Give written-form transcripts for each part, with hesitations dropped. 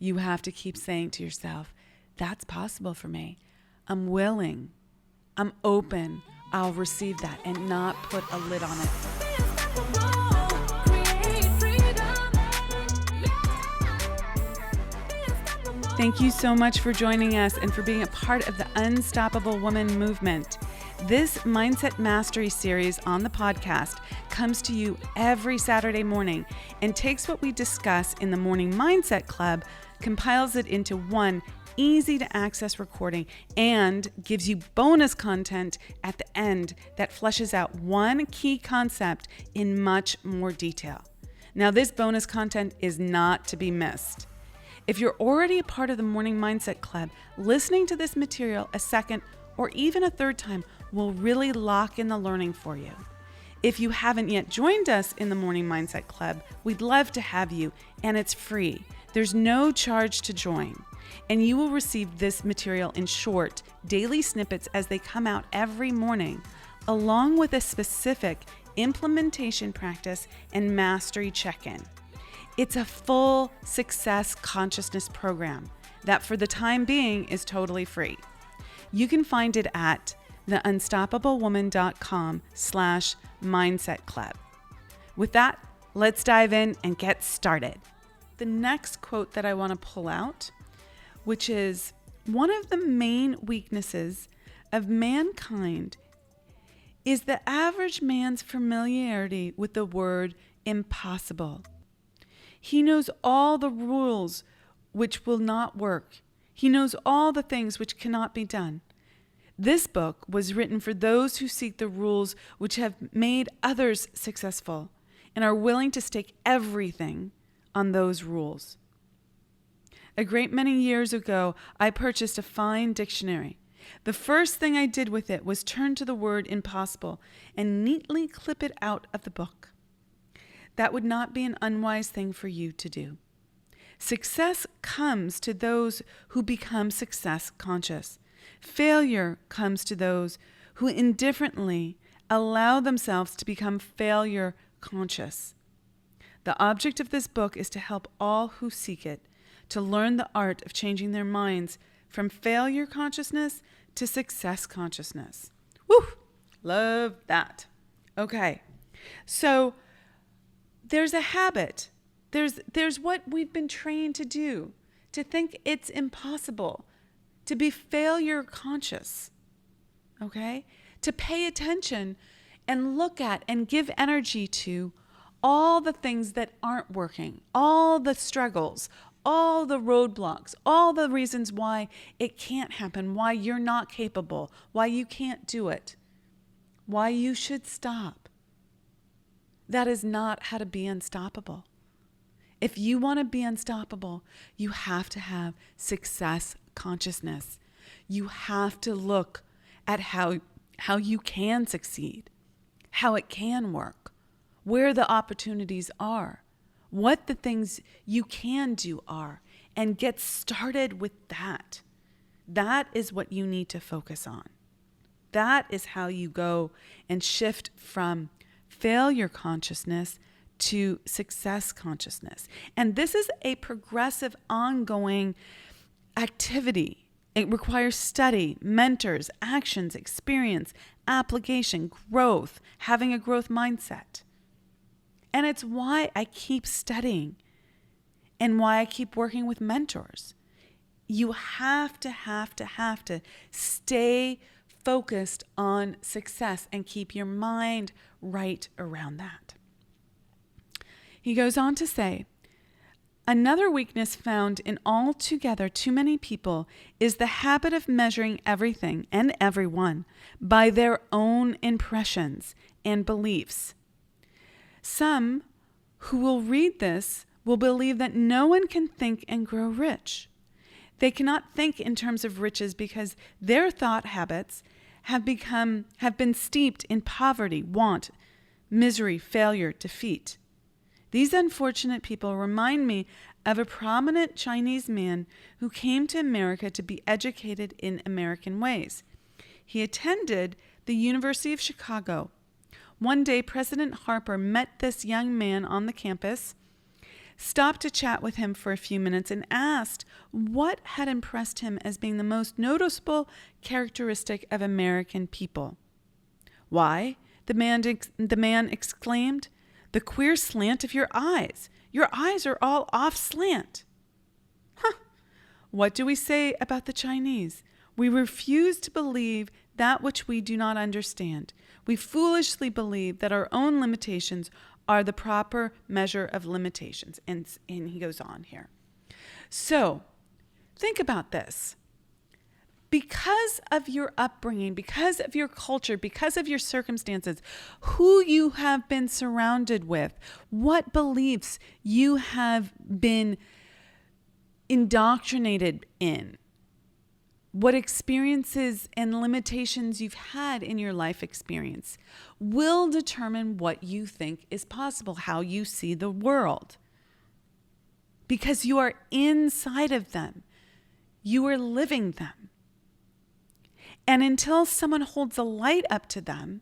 You have to keep saying to yourself, that's possible for me. I'm willing. I'm open. I'll receive that and not put a lid on it. Thank you so much for joining us and for being a part of the Unstoppable Woman movement. This Mindset Mastery series on the podcast comes to you every Saturday morning and takes what we discuss in the Morning Mindset Club, compiles it into one easy to access recording, and gives you bonus content at the end that fleshes out one key concept in much more detail. Now, this bonus content is not to be missed. If you're already a part of the Morning Mindset Club, listening to this material a second or even a third time will really lock in the learning for you. If you haven't yet joined us in the Morning Mindset Club, we'd love to have you, and it's free. There's no charge to join, and you will receive this material in short, daily snippets as they come out every morning, along with a specific implementation practice and mastery check-in. It's a full success consciousness program that for the time being is totally free. You can find it at theunstoppablewoman.com/mindset club. With that, let's dive in and get started. The next quote that I want to pull out, which is one of the main weaknesses of mankind, is the average man's familiarity with the word impossible. He knows all the rules which will not work. He knows all the things which cannot be done. This book was written for those who seek the rules which have made others successful and are willing to stake everything on those rules. A great many years ago, I purchased a fine dictionary. The first thing I did with it was turn to the word impossible and neatly clip it out of the book. That would not be an unwise thing for you to do. Success comes to those who become success conscious. Failure comes to those who indifferently allow themselves to become failure conscious. The object of this book is to help all who seek it to learn the art of changing their minds from failure consciousness to success consciousness. Woo! Love that. Okay, so there's a habit. There's what we've been trained to do, to think it's impossible, to be failure conscious, okay? To pay attention and look at and give energy to all the things that aren't working, all the struggles, all the roadblocks, all the reasons why it can't happen, why you're not capable, why you can't do it, why you should stop. That is not how to be unstoppable. If you want to be unstoppable, you have to have success consciousness. You have to look at how you can succeed, how it can work, where the opportunities are, what the things you can do are, and get started with that. That is what you need to focus on. That is how you go and shift from failure consciousness to success consciousness. And this is a progressive, ongoing activity. It requires study, mentors, actions, experience, application, growth, having a growth mindset. And it's why I keep studying and why I keep working with mentors. You have to stay focused on success and keep your mind right around that. He goes on to say, another weakness found in altogether too many people is the habit of measuring everything and everyone by their own impressions and beliefs. Some who will read this will believe that no one can think and grow rich. They cannot think in terms of riches because their thought habits have been steeped in poverty, want, misery, failure, defeat. These unfortunate people remind me of a prominent Chinese man who came to America to be educated in American ways. He attended the University of Chicago. One day, President Harper met this young man on the campus, stopped to chat with him for a few minutes and asked what had impressed him as being the most noticeable characteristic of American people. "Why," the man exclaimed, "the queer slant of your eyes. Your eyes are all off slant." Huh. What do we say about the Chinese? We refuse to believe that which we do not understand. We foolishly believe that our own limitations are the proper measure of limitations. And he goes on here. So, think about this. Because of your upbringing, because of your culture, because of your circumstances, who you have been surrounded with, what beliefs you have been indoctrinated in, what experiences and limitations you've had in your life experience will determine what you think is possible, how you see the world. Because you are inside of them. You are living them. And until someone holds a light up to them,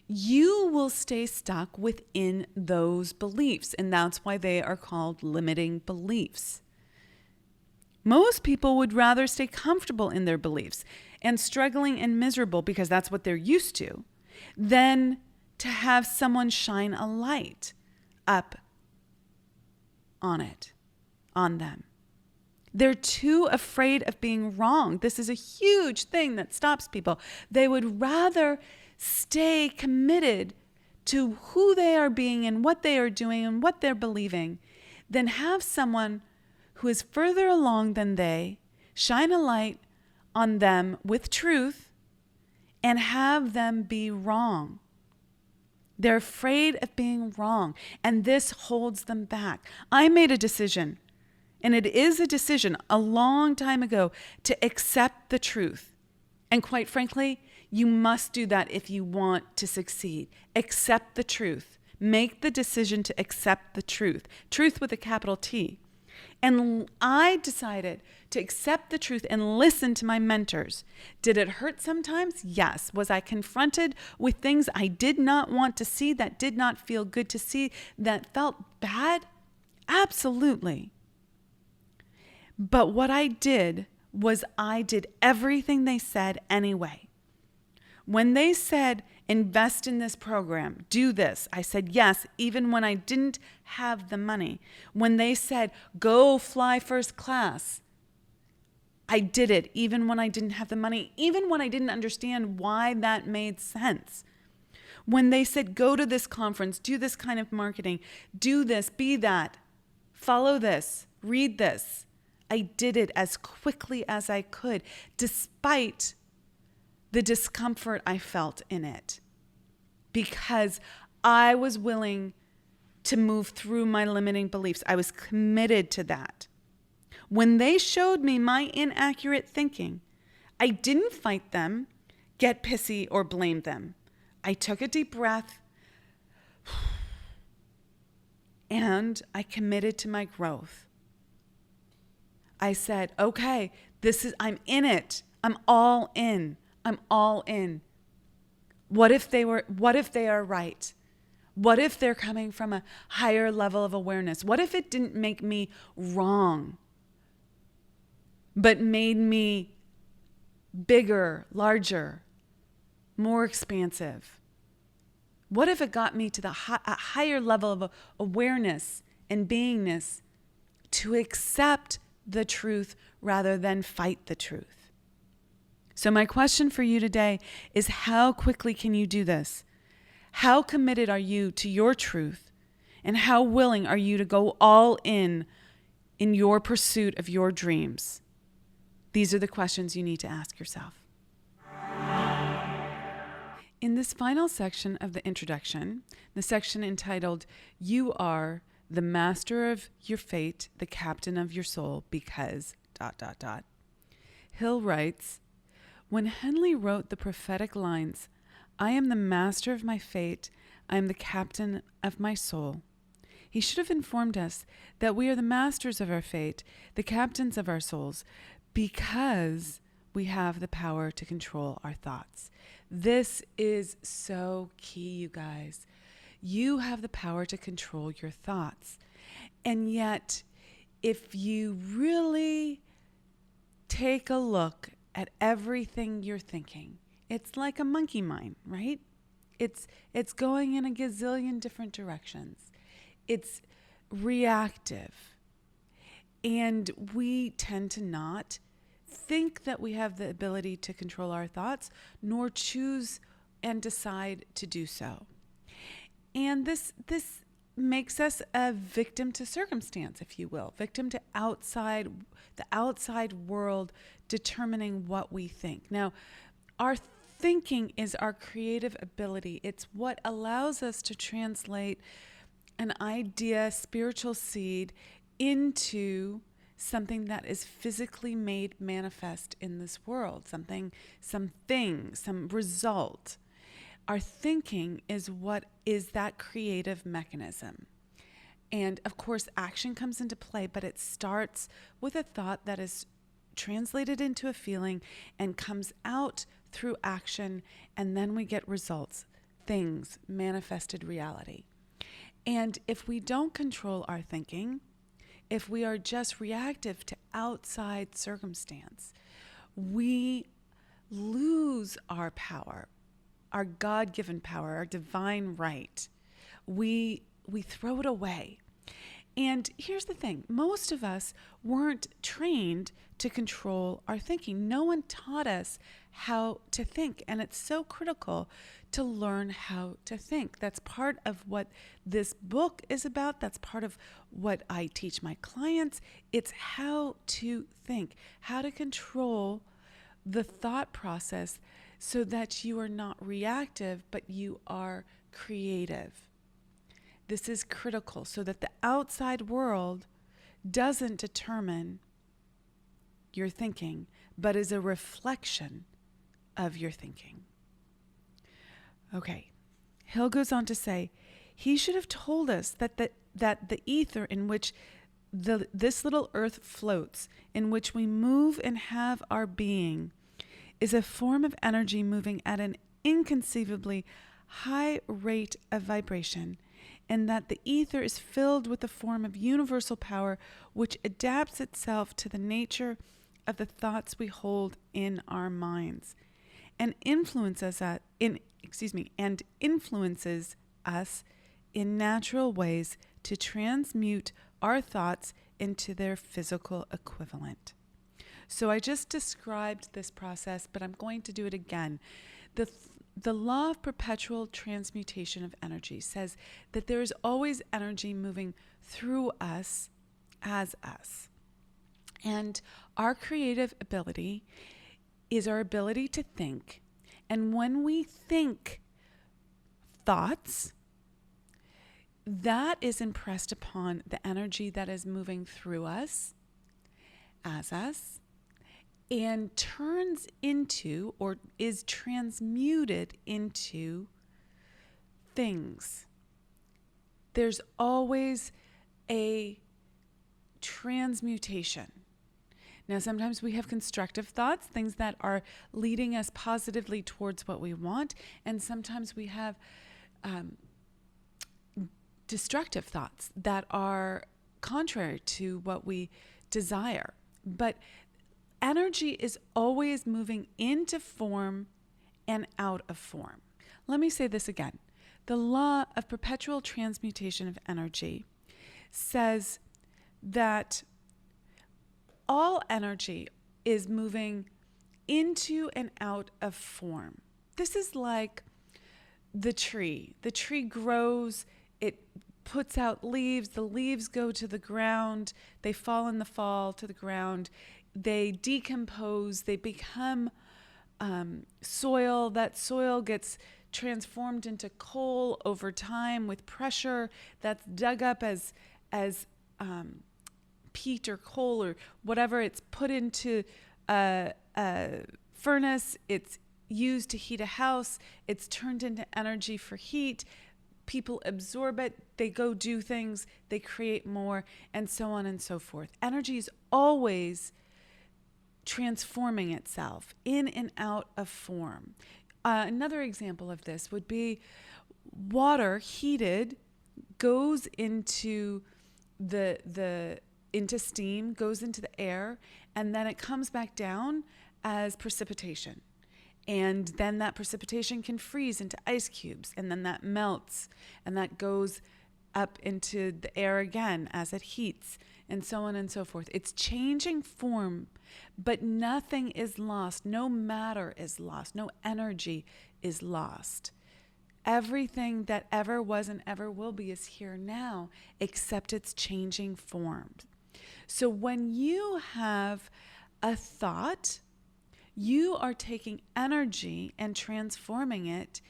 you will stay stuck within those beliefs. And that's why they are called limiting beliefs. Most people would rather stay comfortable in their beliefs and struggling and miserable because that's what they're used to, than to have someone shine a light up on them. They're too afraid of being wrong. This is a huge thing that stops people. They would rather stay committed to who they are being and what they are doing and what they're believing than have someone who is further along than they shine a light on them with truth and have them be wrong. They're afraid of being wrong, and this holds them back. I made a decision. And it is a decision a long time ago to accept the truth. And quite frankly, you must do that if you want to succeed. Accept the truth. Make the decision to accept the truth. Truth with a capital T. And I decided to accept the truth and listen to my mentors. Did it hurt sometimes? Yes. Was I confronted with things I did not want to see, that did not feel good to see, that felt bad? Absolutely. But what I did was I did everything they said anyway. When they said, invest in this program, do this, I said yes, even when I didn't have the money. When they said, go fly first class, I did it even when I didn't have the money, even when I didn't understand why that made sense. When they said, go to this conference, do this kind of marketing, do this, be that, follow this, read this, I did it as quickly as I could, despite the discomfort I felt in it, because I was willing to move through my limiting beliefs. I was committed to that. When they showed me my inaccurate thinking, I didn't fight them, get pissy, or blame them. I took a deep breath and I committed to my growth. I said, okay, I'm in it. I'm all in. I'm all in. What if they are right? What if they're coming from a higher level of awareness? What if it didn't make me wrong, but made me bigger, larger, more expansive? What if it got me to a higher level of awareness and beingness to accept the truth rather than fight the truth? So my question for you today is, how quickly can you do this? How committed are you to your truth? And how willing are you to go all in your pursuit of your dreams? These are the questions you need to ask yourself. In this final section of the introduction, the section entitled, You Are the Master of Your Fate, the Captain of Your Soul, because ... Hill writes, when Henley wrote the prophetic lines, I am the master of my fate, I am the captain of my soul, he should have informed us that we are the masters of our fate, the captains of our souls, because we have the power to control our thoughts. This is so key, you guys. You have the power to control your thoughts. And yet, if you really take a look at everything you're thinking, it's like a monkey mind, right? It's going in a gazillion different directions. It's reactive. And we tend to not think that we have the ability to control our thoughts, nor choose and decide to do so. And this makes us a victim to circumstance, if you will, victim to the outside world determining what we think. Now, our thinking is our creative ability. It's what allows us to translate an idea, spiritual seed, into something that is physically made manifest in this world, some result. Our thinking is what is that creative mechanism. And of course, action comes into play, but it starts with a thought that is translated into a feeling and comes out through action, and then we get results, things, manifested reality. And if we don't control our thinking, if we are just reactive to outside circumstance, we lose our power, our God-given power, our divine right. We throw it away. And here's the thing, most of us weren't trained to control our thinking. No one taught us how to think, and it's so critical to learn how to think. That's part of what this book is about. That's part of what I teach my clients. It's how to think, how to control the thought process so that you are not reactive, but you are creative. This is critical so that the outside world doesn't determine your thinking, but is a reflection of your thinking. Okay, Hill goes on to say, he should have told us that the ether in which this little earth floats, in which we move and have our being, is a form of energy moving at an inconceivably high rate of vibration, and that the ether is filled with a form of universal power which adapts itself to the nature of the thoughts we hold in our minds and influences us in natural ways to transmute our thoughts into their physical equivalent. So I just described this process, but I'm going to do it again. The law of perpetual transmutation of energy says that there is always energy moving through us as us. And our creative ability is our ability to think. And when we think thoughts, that is impressed upon the energy that is moving through us as us, and turns into or is transmuted into things. There's always a transmutation. Now, sometimes we have constructive thoughts, things that are leading us positively towards what we want, and sometimes we have destructive thoughts that are contrary to what we desire. But energy is always moving into form and out of form. Let me say this again. The law of perpetual transmutation of energy says that all energy is moving into and out of form. This is like the tree. The tree grows, it puts out leaves, the leaves go to the ground, they fall in the fall to the ground, they decompose, they become soil. That soil gets transformed into coal over time with pressure. That's dug up as peat or coal or whatever. It's put into a furnace. It's used to heat a house. It's turned into energy for heat. People absorb it. They go do things. They create more, and so on and so forth. Energy is always transforming itself in and out of form. Another example of this would be water heated goes into the into steam, goes into the air, and then it comes back down as precipitation. And then that precipitation can freeze into ice cubes, and then that melts, and that goes up into the air again as it heats, and so on and so forth. It's changing form, but nothing is lost. No matter is lost. No energy is lost. Everything that ever was and ever will be is here now, except it's changing forms. So when you have a thought, you are taking energy and transforming it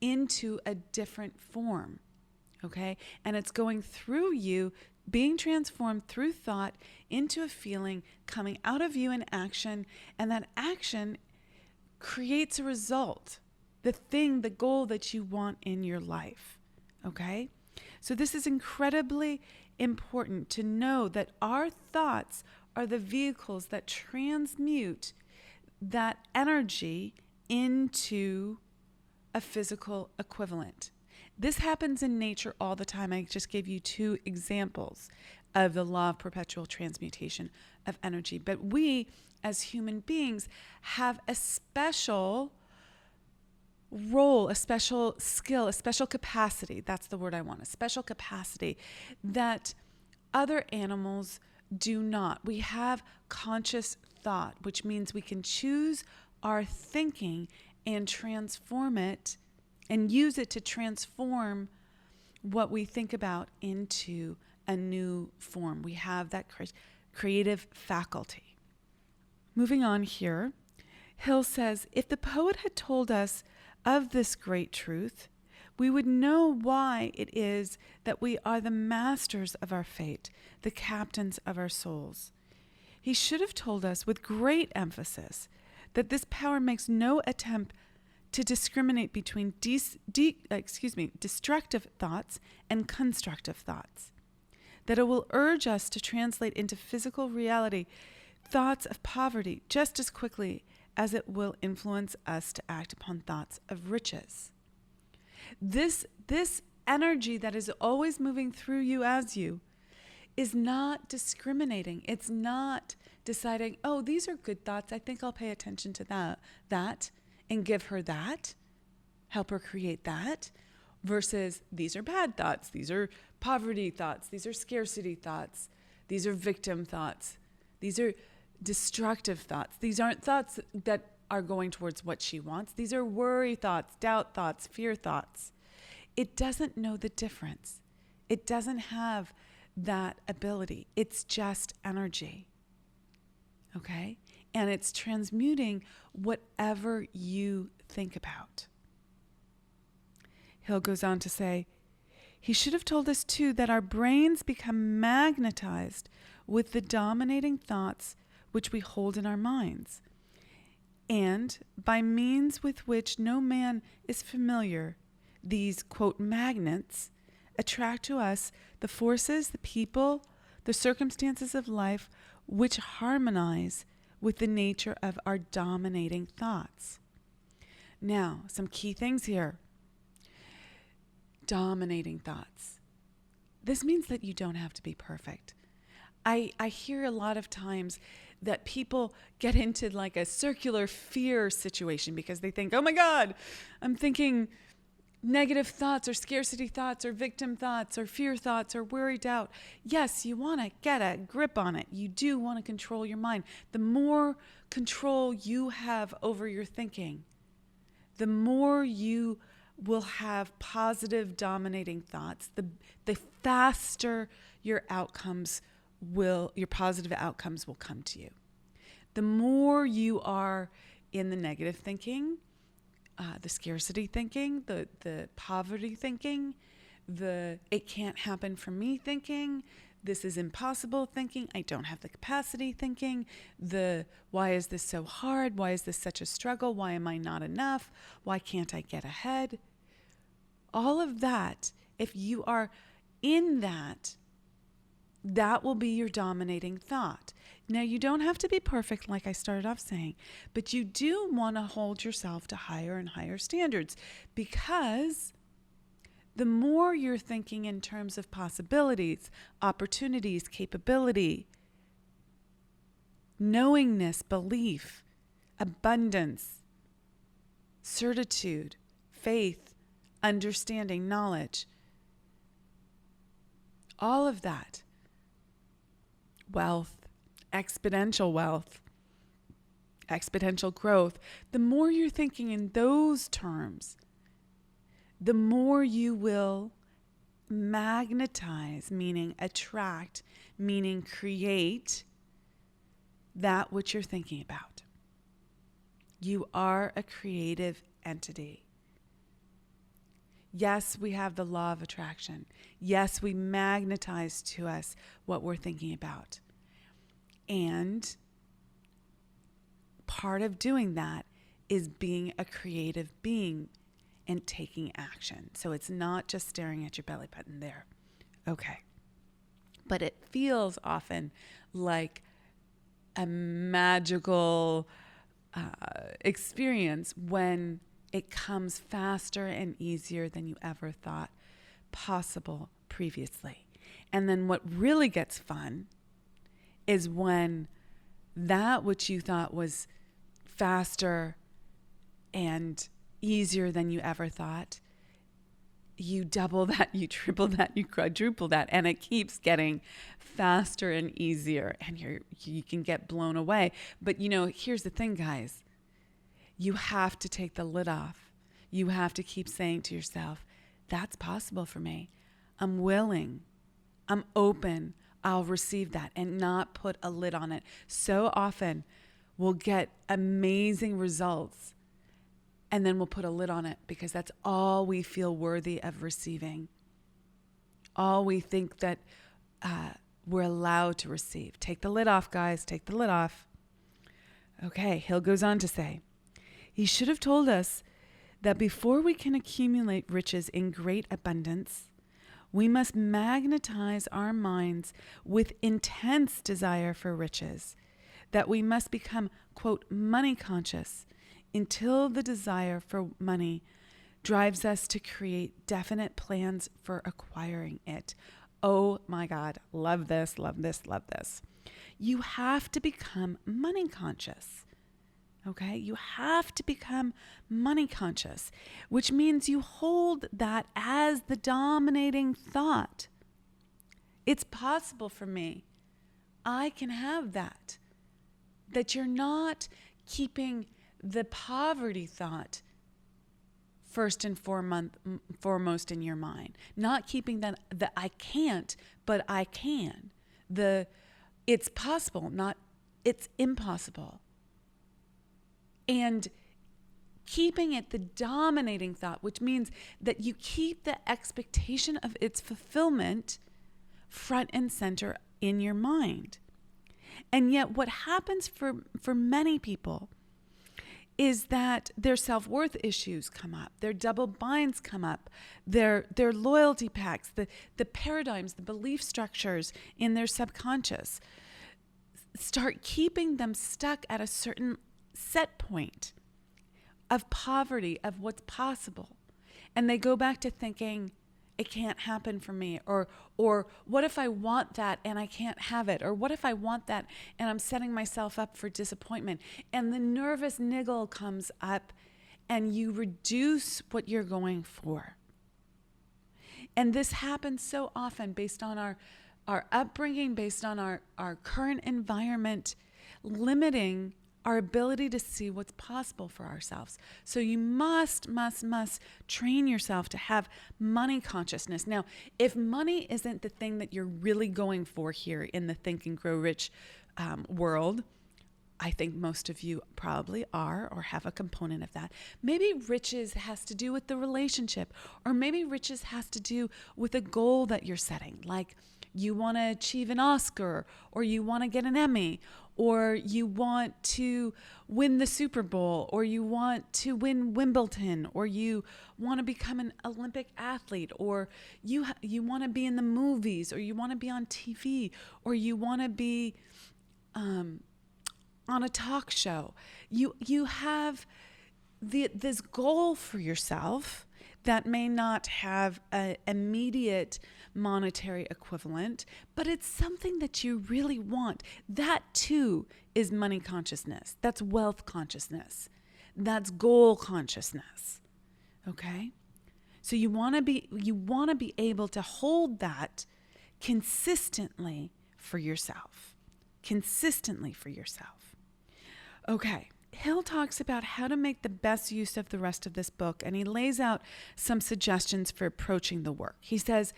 into a different form, okay? And it's going through you, being transformed through thought into a feeling, coming out of you in action, and that action creates a result, the thing, the goal that you want in your life, okay? So this is incredibly important to know that our thoughts are the vehicles that transmute that energy into a physical equivalent. This happens in nature all the time. I just gave you 2 examples of the law of perpetual transmutation of energy. But we, as human beings, have a special role, a special skill, a special capacity. That's the word I want, a special capacity that other animals do not. We have conscious thought, which means we can choose our thinking and transform it and use it to transform what we think about into a new form. We have that creative faculty. Moving on here, Hill says, if the poet had told us of this great truth, we would know why it is that we are the masters of our fate, the captains of our souls. He should have told us with great emphasis that this power makes no attempt to discriminate between destructive thoughts and constructive thoughts, that it will urge us to translate into physical reality thoughts of poverty just as quickly as it will influence us to act upon thoughts of riches. This energy that is always moving through you as you is not discriminating. It's not deciding, oh, these are good thoughts. I think I'll pay attention to that and give her that, help her create that, versus these are bad thoughts. These are poverty thoughts. These are scarcity thoughts. These are victim thoughts. These are destructive thoughts. These aren't thoughts that are going towards what she wants. These are worry thoughts, doubt thoughts, fear thoughts. It doesn't know the difference. It doesn't have that ability. It's just energy. Okay? And it's transmuting whatever you think about. Hill goes on to say, he should have told us too that our brains become magnetized with the dominating thoughts which we hold in our minds, and by means with which no man is familiar, these, quote, magnets attract to us the forces, the people, the circumstances of life which harmonize with the nature of our dominating thoughts. Now, some key things here. Dominating thoughts. This means that you don't have to be perfect. I hear a lot of times that people get into like a circular fear situation because they think, oh my God, I'm thinking negative thoughts or scarcity thoughts or victim thoughts or fear thoughts or worry, doubt. Yes, you want to get a grip on it. You do want to control your mind. The more control you have over your thinking, the more you will have positive dominating thoughts, the faster your positive outcomes will come to you. The more you are in the negative thinking, the scarcity thinking, the poverty thinking, the it can't happen for me thinking, this is impossible thinking, I don't have the capacity thinking, the why is this so hard, why is this such a struggle, why am I not enough, why can't I get ahead? All of that, if you are in that, that will be your dominating thought. Now, you don't have to be perfect, like I started off saying, but you do want to hold yourself to higher and higher standards, because the more you're thinking in terms of possibilities, opportunities, capability, knowingness, belief, abundance, certitude, faith, understanding, knowledge, all of that, wealth, exponential wealth, exponential growth, the more you're thinking in those terms, the more you will magnetize, meaning attract, meaning create that which you're thinking about. You are a creative entity. Yes, we have the law of attraction. Yes, we magnetize to us what we're thinking about. And part of doing that is being a creative being and taking action. So it's not just staring at your belly button there. Okay. But it feels often like a magical experience when it comes faster and easier than you ever thought possible previously. And then what really gets fun is when that which you thought was faster and easier than you ever thought, you double that, you triple that, you quadruple that, and it keeps getting faster and easier, and you can get blown away. But here's the thing, guys. You have to take the lid off. You have to keep saying to yourself, that's possible for me. I'm willing. I'm open. I'll receive that, and not put a lid on it. So often we'll get amazing results, and then we'll put a lid on it because that's all we feel worthy of receiving. All we think that we're allowed to receive. Take the lid off, guys. Take the lid off. Okay, Hill goes on to say, he should have told us that before we can accumulate riches in great abundance, we must magnetize our minds with intense desire for riches, that we must become, quote, money conscious until the desire for money drives us to create definite plans for acquiring it. Oh my God, love this, love this, love this. You have to become money conscious. Okay, you have to become money conscious, which means you hold that as the dominating thought. It's possible for me. I can have that. That you're not keeping the poverty thought first and foremost in your mind. Not keeping that I can't, but I can. It's possible, not it's impossible. And keeping it the dominating thought, which means that you keep the expectation of its fulfillment front and center in your mind. And yet what happens for many people is that their self-worth issues come up, their double binds come up, their loyalty packs, the paradigms, the belief structures in their subconscious start keeping them stuck at a certain set point of poverty, of what's possible. And they go back to thinking, it can't happen for me, or what if I want that and I can't have it, or what if I want that and I'm setting myself up for disappointment, and the nervous niggle comes up and you reduce what you're going for. And this happens so often based on our upbringing, based on our current environment, limiting our ability to see what's possible for ourselves. So you must train yourself to have money consciousness. Now, if money isn't the thing that you're really going for here in the Think and Grow Rich world, I think most of you probably are or have a component of that. Maybe riches has to do with the relationship, or maybe riches has to do with a goal that you're setting, like you want to achieve an Oscar, or you want to get an Emmy, or you want to win the Super Bowl, or you want to win Wimbledon, or you want to become an Olympic athlete, or you want to be in the movies, or you want to be on TV, or you want to be on a talk show. You have this goal for yourself that may not have an immediate monetary equivalent, but it's something that you really want. That too is money consciousness. That's wealth consciousness. That's goal consciousness. Okay? So you want to be able to hold that consistently for yourself. Consistently for yourself. Okay. Hill talks about how to make the best use of the rest of this book, and he lays out some suggestions for approaching the work. He says,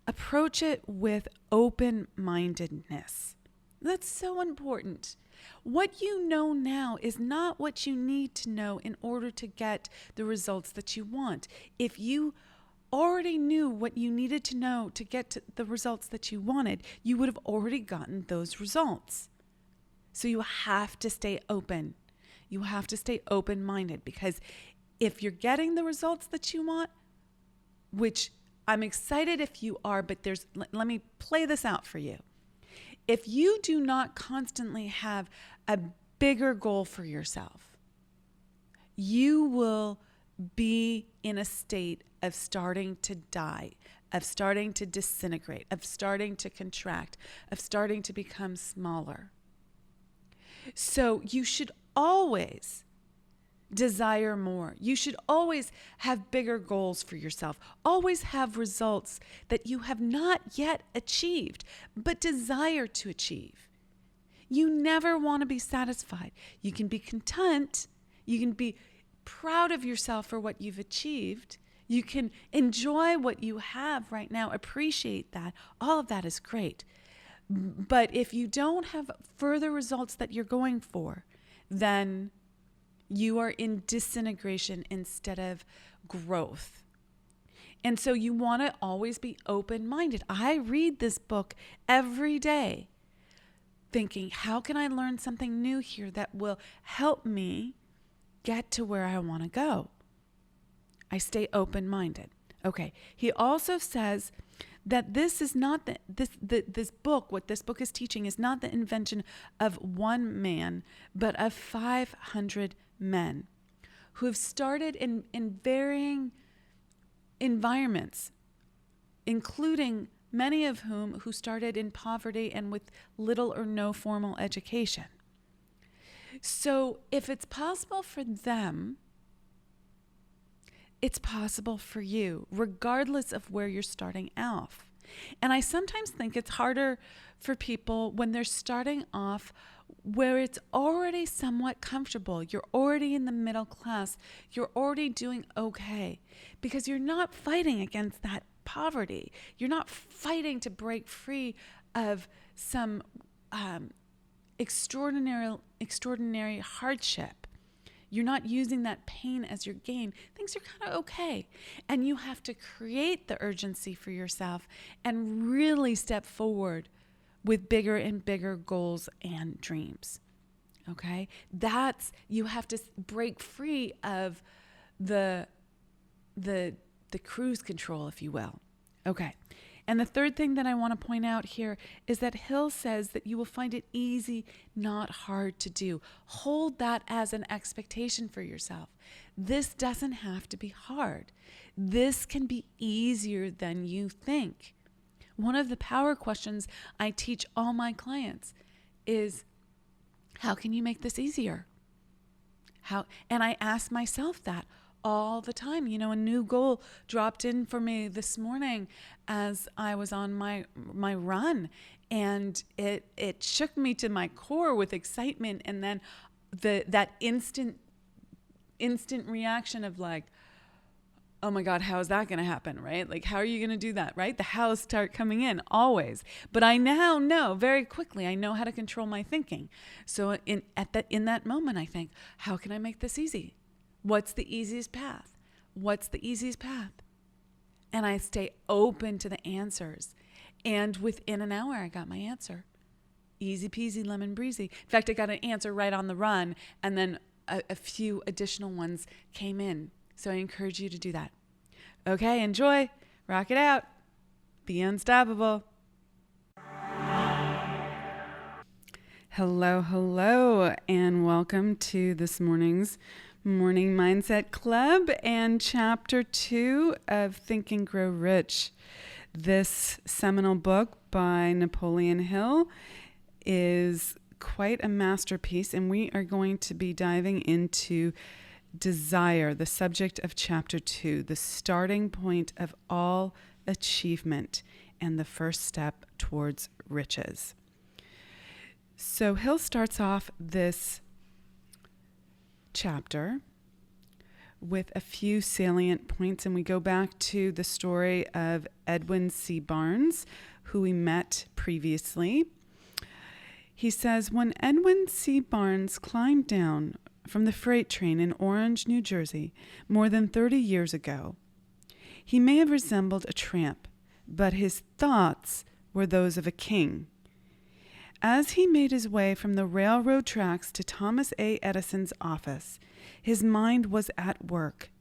approach it with open-mindedness. That's so important. What you know now is not what you need to know in order to get the results that you want. If you already knew what you needed to know to get to the results that you wanted, you would have already gotten those results. So you have to stay open. You have to stay open-minded, because if you're getting the results that you want, which I'm excited if you are, but let me play this out for you. If you do not constantly have a bigger goal for yourself, you will be in a state of starting to die, of starting to disintegrate, of starting to contract, of starting to become smaller. So you should always desire more. You should always have bigger goals for yourself. Always have results that you have not yet achieved, but desire to achieve. You never want to be satisfied. You can be content. You can be proud of yourself for what you've achieved. You can enjoy what you have right now, appreciate that. All of that is great. But if you don't have further results that you're going for, then you are in disintegration instead of growth. And so you want to always be open-minded. I read this book every day thinking, how can I learn something new here that will help me get to where I want to go? I stay open-minded. Okay. He also says that this is not this book, what this book is teaching is not the invention of one man, but of 500 men who have started in varying environments, including many of who started in poverty and with little or no formal education. So if it's possible for them, it's possible for you, regardless of where you're starting off. And I sometimes think it's harder for people when they're starting off where it's already somewhat comfortable. You're already in the middle class. You're already doing okay, because you're not fighting against that poverty. You're not fighting to break free of some extraordinary hardship. You're not using that pain as your gain. Things are kind of okay. And you have to create the urgency for yourself and really step forward with bigger and bigger goals and dreams. Okay? You have to break free of the cruise control, if you will. Okay. And the third thing that I want to point out here is that Hill says that you will find it easy, not hard to do. Hold that as an expectation for yourself. This doesn't have to be hard. This can be easier than you think. One of the power questions I teach all my clients is, how can you make this easier? And I ask myself that all the time. You know, a new goal dropped in for me this morning as I was on my run, and it shook me to my core with excitement, and then that instant reaction of like, oh my God, how is that going to happen, right? Like, how are you going to do that, right? The hows start coming in always. But I now know very quickly, I know how to control my thinking. So in that moment, I think, how can I make this easy? What's the easiest path? What's the easiest path? And I stay open to the answers. And within an hour, I got my answer. Easy peasy, lemon breezy. In fact, I got an answer right on the run, and then a few additional ones came in. So I encourage you to do that. Okay, enjoy. Rock it out. Be unstoppable. Hello, and welcome to this morning's Morning Mindset Club and Chapter 2 of Think and Grow Rich. This seminal book by Napoleon Hill is quite a masterpiece, and we are going to be diving into desire, the subject of Chapter 2, the starting point of all achievement and the first step towards riches. So Hill starts off this chapter with a few salient points, and we go back to the story of Edwin C. Barnes, who we met previously. He says, when Edwin C. Barnes climbed down from the freight train in Orange, New Jersey, more than 30 years ago, he may have resembled a tramp, but his thoughts were those of a king. As he made his way from the railroad tracks to Thomas A. Edison's office, his mind was at work.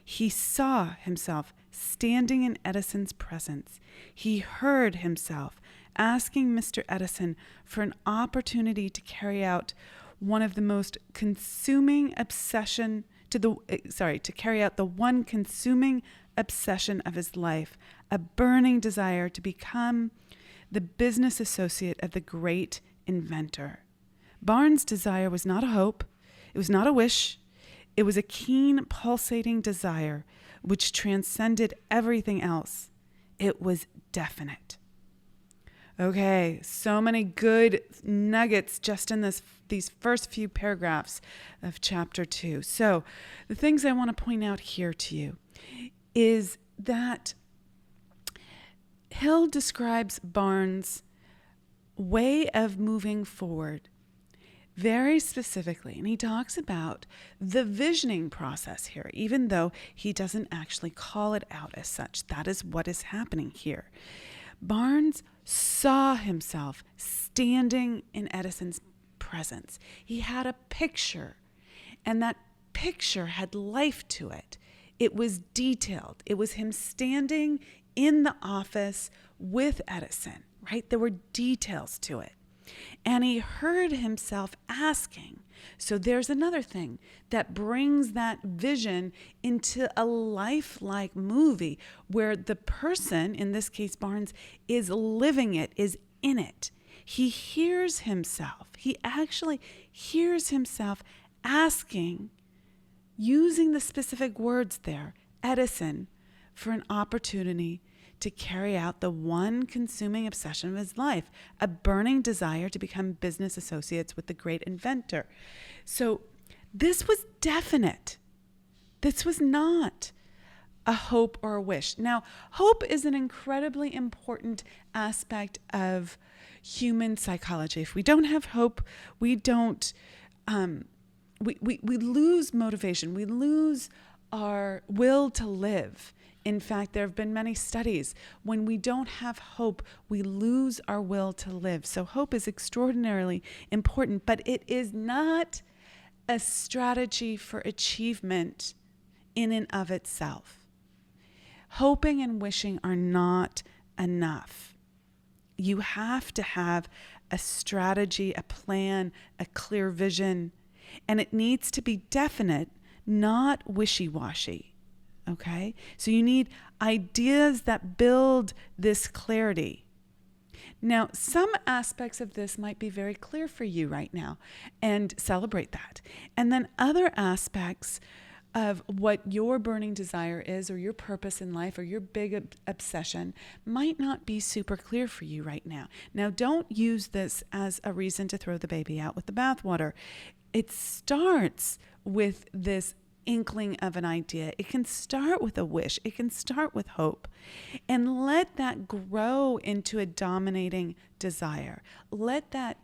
He saw himself standing in Edison's presence. He heard himself asking Mr. Edison for an opportunity to carry out one of the most consuming obsession to carry out the one consuming obsession of his life, a burning desire to become the business associate of the great inventor. Barnes' desire was not a hope. It was not a wish. It was a keen, pulsating desire which transcended everything else. It was definite. Okay, so many good nuggets just in these first few paragraphs of Chapter 2. So the things I want to point out here to you is that Hill describes Barnes' way of moving forward very specifically, and he talks about the visioning process here, even though he doesn't actually call it out as such. That is what is happening here. Barnes saw himself standing in Edison's presence. He had a picture, and that picture had life to it. It was detailed. It was him standing in the office with Edison, right? There were details to it. And he heard himself asking. So there's another thing that brings that vision into a lifelike movie where the person, in this case Barnes, is living it, is in it. He hears himself. He actually hears himself asking, using the specific words there, Edison, for an opportunity to carry out the one consuming obsession of his life, a burning desire to become business associates with the great inventor. So this was definite. This was not a hope or a wish. Now, hope is an incredibly important aspect of human psychology. If we don't have hope, we don't, we lose motivation. We lose our will to live. In fact, there have been many studies. When we don't have hope, we lose our will to live. So hope is extraordinarily important, but it is not a strategy for achievement in and of itself. Hoping and wishing are not enough. You have to have a strategy, a plan, a clear vision, and it needs to be definite, not wishy-washy. Okay, so you need ideas that build this clarity. Now, some aspects of this might be very clear for you right now, and celebrate that. And then other aspects of what your burning desire is, or your purpose in life, or your big obsession might not be super clear for you right now. Now, don't use this as a reason to throw the baby out with the bathwater. It starts with this inkling of an idea. It can start with a wish. It can start with hope. And let that grow into a dominating desire. Let that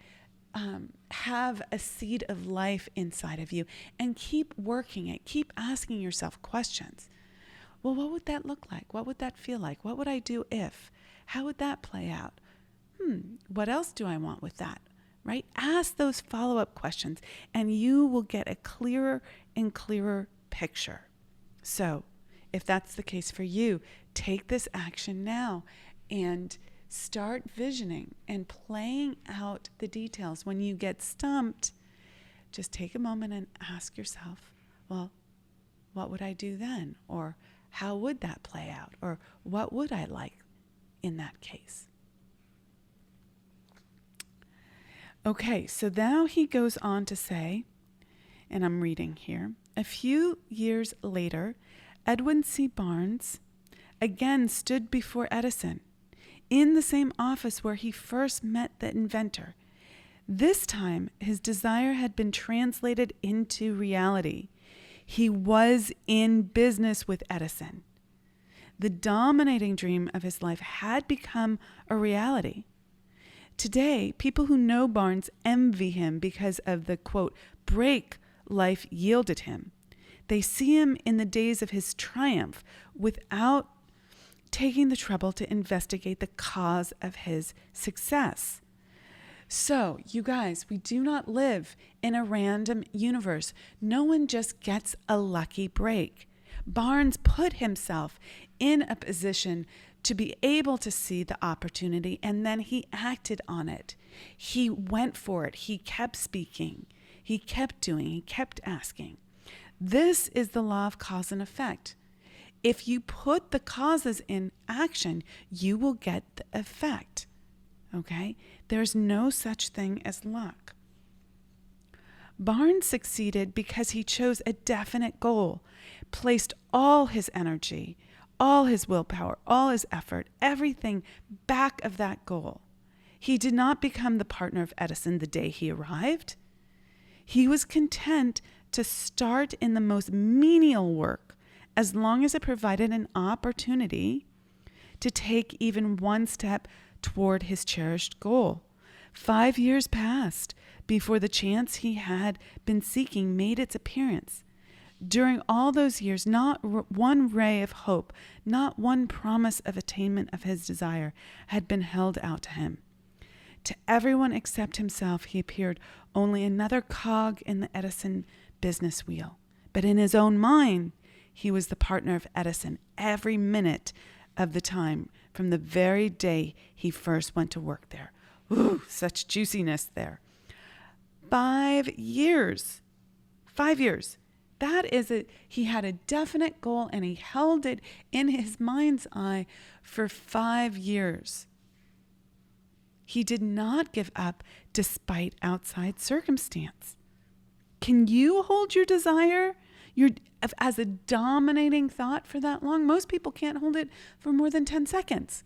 have a seed of life inside of you, and keep working it. Keep asking yourself questions. Well, what would that look like? What would that feel like? What would I do if? How would that play out? What else do I want with that? Right? Ask those follow-up questions, and you will get a clearer and clearer picture. So, if that's the case for you, take this action now and start visioning and playing out the details. When you get stumped, just take a moment and ask yourself, well, what would I do then? Or how would that play out? Or what would I like in that case? Okay, so now he goes on to say, and I'm reading here, a few years later, Edwin C. Barnes again stood before Edison in the same office where he first met the inventor. This time, his desire had been translated into reality. He was in business with Edison. The dominating dream of his life had become a reality. Today, people who know Barnes envy him because of the, quote, break life yielded him. They see him in the days of his triumph without taking the trouble to investigate the cause of his success. So, you guys, we do not live in a random universe. No one just gets a lucky break. Barnes put himself in a position to be able to see the opportunity, and then he acted on it. He went for it. He kept speaking. He kept doing. He kept asking. This is the law of cause and effect. If you put the causes in action, you will get the effect. Okay? There's no such thing as luck. Barnes succeeded because he chose a definite goal, placed all his energy, all his willpower, all his effort, everything back of that goal. He did not become the partner of Edison the day he arrived. He was content to start in the most menial work as long as it provided an opportunity to take even one step toward his cherished goal. 5 years passed before the chance he had been seeking made its appearance. During all those years, not one ray of hope, not one promise of attainment of his desire had been held out to him. To everyone except himself, he appeared only another cog in the Edison business wheel. But in his own mind, he was the partner of Edison every minute of the time from the very day he first went to work there. Ooh, such juiciness there. 5 years. 5 years. That is it. He had a definite goal and he held it in his mind's eye for 5 years. He did not give up despite outside circumstance. Can you hold your desire as a dominating thought for that long? Most people can't hold it for more than 10 seconds.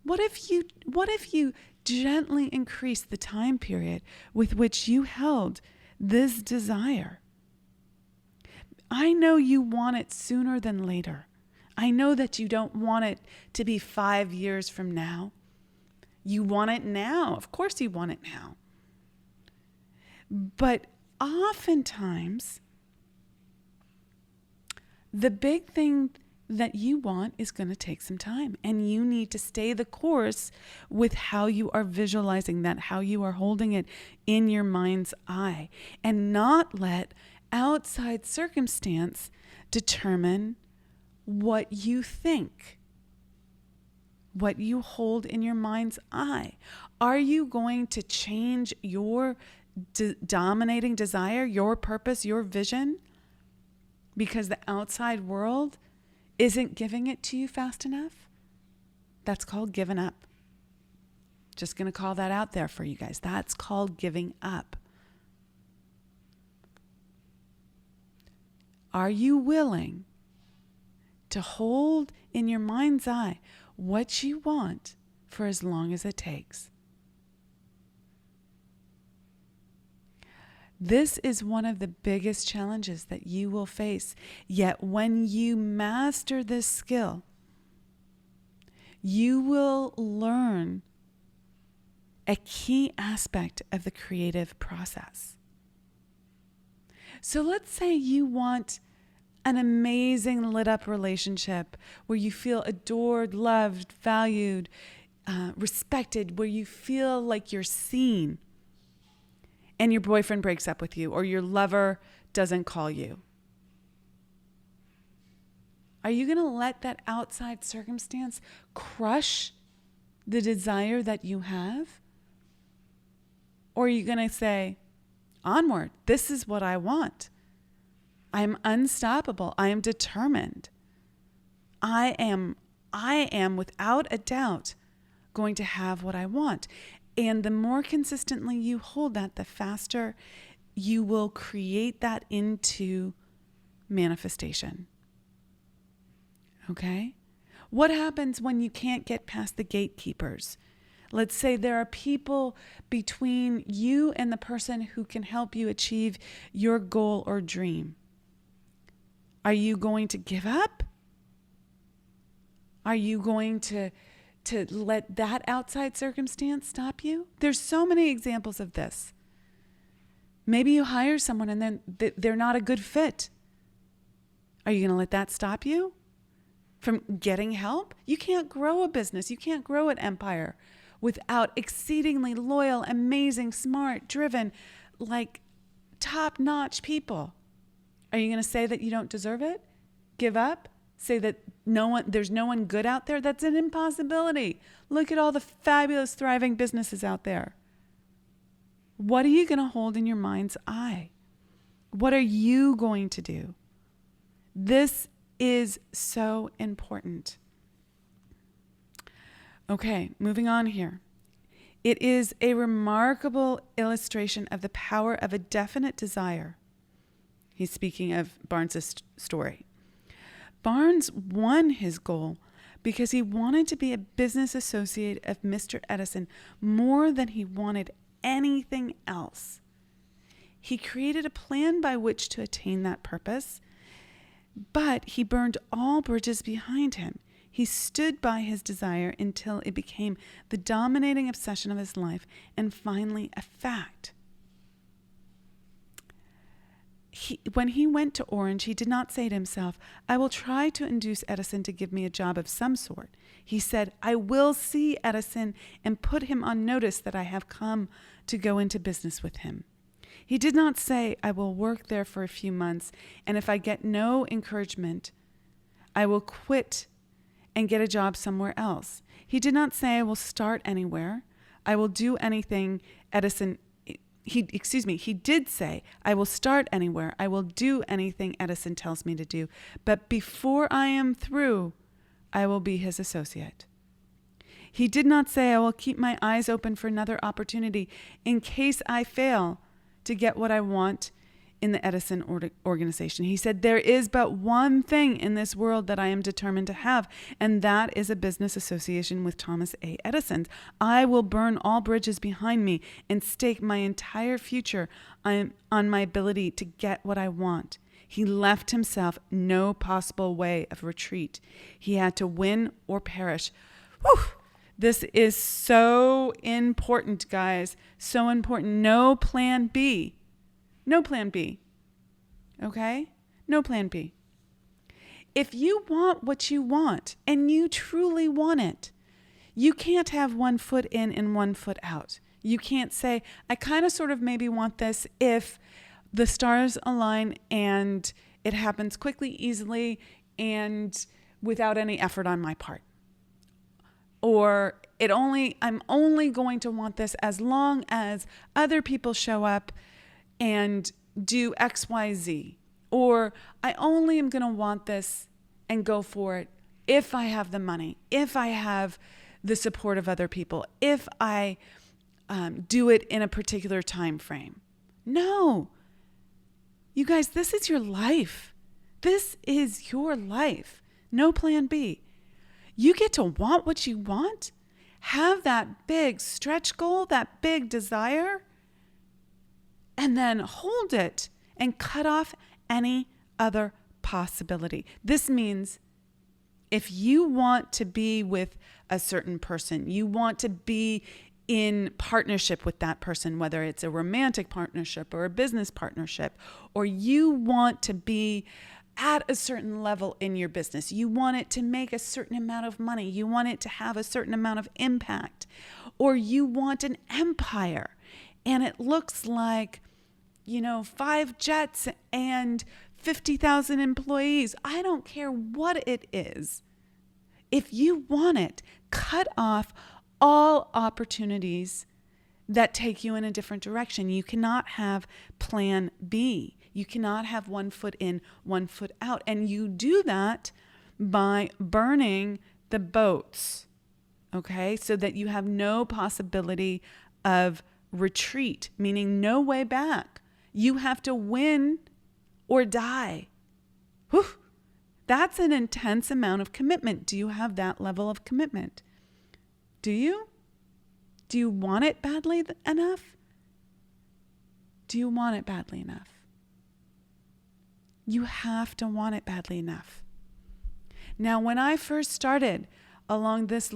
What if you gently increase the time period with which you held this desire? I know you want it sooner than later. I know that you don't want it to be 5 years from now. You want it now. Of course you want it now. But oftentimes, the big thing that you want is going to take some time, and you need to stay the course with how you are visualizing that, how you are holding it in your mind's eye, and not let outside circumstance determine what you think, what you hold in your mind's eye. Are you going to change your dominating desire, your purpose, your vision, because the outside world isn't giving it to you fast enough? That's called giving up. Just going to call that out there for you guys. That's called giving up. Are you willing to hold in your mind's eye what you want for as long as it takes? This is one of the biggest challenges that you will face. Yet when you master this skill, you will learn a key aspect of the creative process. So let's say you want an amazing lit up relationship where you feel adored, loved, valued, respected, where you feel like you're seen, and your boyfriend breaks up with you or your lover doesn't call you. Are you going to let that outside circumstance crush the desire that you have? Or are you going to say, onward, this is what I want. I am unstoppable. I am determined. I am without a doubt going to have what I want. And the more consistently you hold that, the faster you will create that into manifestation. Okay? What happens when you can't get past the gatekeepers? Let's say there are people between you and the person who can help you achieve your goal or dream. Are you going to give up? Are you going to let that outside circumstance stop you? There's so many examples of this. Maybe you hire someone and then they're not a good fit. Are you going to let that stop you from getting help? You can't grow a business. You can't grow an empire without exceedingly loyal, amazing, smart, driven, like top-notch people. Are you going to say that you don't deserve it? Give up? Say that there's no one good out there? That's an impossibility. Look at all the fabulous, thriving businesses out there. What are you going to hold in your mind's eye? What are you going to do? This is so important. Okay, moving on here. It is a remarkable illustration of the power of a definite desire. He's speaking of Barnes' story. Barnes won his goal because he wanted to be a business associate of Mr. Edison more than he wanted anything else. He created a plan by which to attain that purpose, but he burned all bridges behind him. He stood by his desire until it became the dominating obsession of his life and finally a fact. When he went to Orange, he did not say to himself, I will try to induce Edison to give me a job of some sort. He said, I will see Edison and put him on notice that I have come to go into business with him. He did not say, I will work there for a few months, and if I get no encouragement, I will quit and get a job somewhere else. He did not say, I will start anywhere. I will do anything He did say, I will start anywhere. I will do anything Edison tells me to do. But before I am through, I will be his associate. He did not say, I will keep my eyes open for another opportunity in case I fail to get what I want in the Edison organization. He said, there is but one thing in this world that I am determined to have, and that is a business association with Thomas A. Edison. I will burn all bridges behind me and stake my entire future on my ability to get what I want. He left himself no possible way of retreat. He had to win or perish. Whew! This is so important, guys. So important. No plan B. No plan B. Okay? No plan B. If you want what you want and you truly want it, you can't have one foot in and one foot out. You can't say, I kind of sort of maybe want this if the stars align and it happens quickly, easily, and without any effort on my part. Or I'm only going to want this as long as other people show up and do X, Y, Z. Or I only am going to want this and go for it if I have the money, if I have the support of other people, if I do it in a particular time frame. No. You guys, this is your life. This is your life. No plan B. You get to want what you want, have that big stretch goal, that big desire, and then hold it and cut off any other possibility. This means if you want to be with a certain person, you want to be in partnership with that person, whether it's a romantic partnership or a business partnership, or you want to be at a certain level in your business. You want it to make a certain amount of money. You want it to have a certain amount of impact, or you want an empire and it looks like, 5 jets and 50,000 employees. I don't care what it is. If you want it, cut off all opportunities that take you in a different direction. You cannot have plan B. You cannot have one foot in, one foot out. And you do that by burning the boats, okay? So that you have no possibility of retreat, meaning no way back. You have to win or die. Whew. That's an intense amount of commitment. Do you have that level of commitment? Do you? Do you want it badly enough? Do you want it badly enough? You have to want it badly enough. Now, when I first started along this